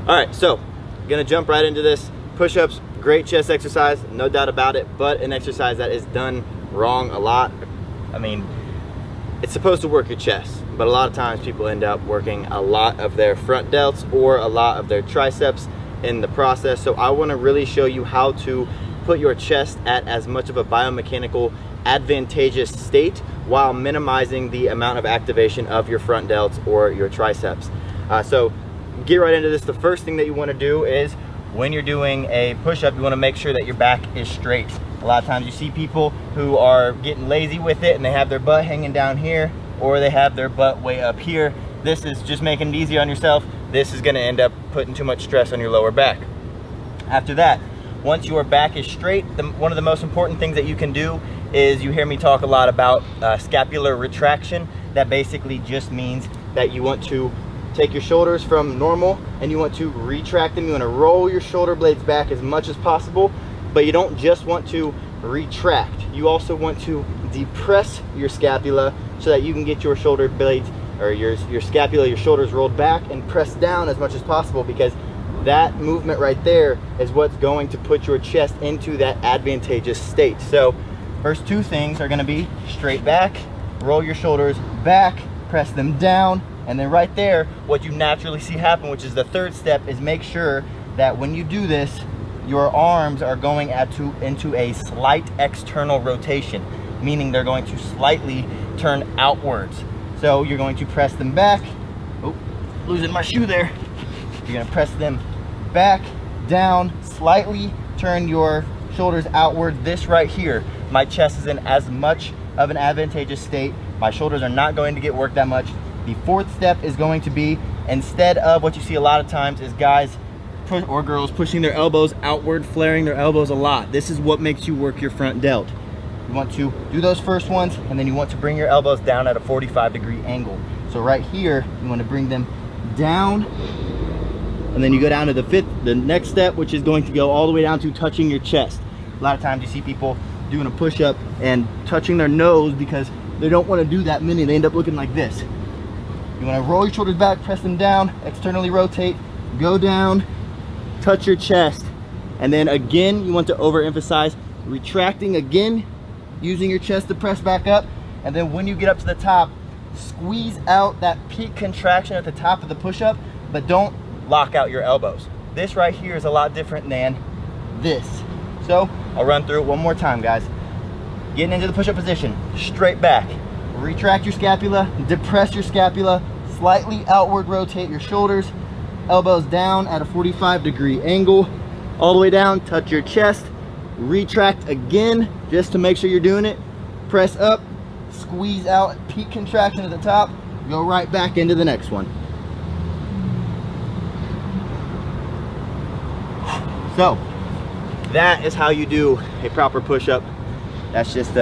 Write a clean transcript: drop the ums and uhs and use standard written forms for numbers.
All right, so gonna jump right into this. Push-ups, great chest exercise, no doubt about it, but an exercise that is done wrong a lot. I mean, it's supposed to work your chest, but a lot of times people end up working a lot of their front delts or a lot of their triceps in the process. So I wanna really show you how to put your chest at as much of a biomechanical advantageous state while minimizing the amount of activation of your front delts or your triceps. So get right into this. The first thing that you want to do is when you're doing a push-up, you want to make sure that your back is straight. A lot of times you see people who are getting lazy with it and they have their butt hanging down here or they have their butt way up here. This is just making it easy on yourself. This is going to end up putting too much stress on your lower back. After that, once your back is straight, one of the most important things that you can do is, you hear me talk a lot about scapular retraction. That basically just means that you want to take your shoulders from normal and you want to retract them. You want to roll your shoulder blades back as much as possible, but you don't just want to retract. You also want to depress your scapula so that you can get your shoulder blades or your scapula, your shoulders rolled back and pressed down as much as possible, because that movement right there is what's going to put your chest into that advantageous state. So first two things are going to be straight back, roll your shoulders back, press them down, and then right there, what you naturally see happen, which is the third step, is make sure that when you do this, your arms are going into a slight external rotation, meaning they're going to slightly turn outwards. So you're going to press them back. Oh, losing my shoe there. You're going to press them back, down, slightly turn your shoulders outward. This right here, my chest is in as much of an advantageous state. My shoulders are not going to get worked that much. The fourth step is going to be, instead of what you see a lot of times is guys or girls pushing their elbows outward, flaring their elbows a lot. This is what makes you work your front delt. You want to do those first ones, and then you want to bring your elbows down at a 45-degree angle. So right here, you want to bring them down, and then you go down to the next step, which is going to go all the way down to touching your chest. A lot of times you see people doing a push-up and touching their nose because they don't want to do that many. They end up looking like this. You want to roll your shoulders back, press them down, externally rotate, go down, touch your chest, and then again you want to overemphasize retracting again, using your chest to press back up, and then when you get up to the top, squeeze out that peak contraction at the top of the push-up, but don't lock out your elbows. This right here is a lot different than this. So I'll run through it one more time, guys. Getting into the push-up position, straight back, retract your scapula, depress your scapula, slightly outward rotate your shoulders, elbows down at a 45-degree angle, all the way down, touch your chest, retract again just to make sure you're doing it, press up, squeeze out, peak contraction at the top, go right back into the next one. So that is how you do a proper push-up. That's just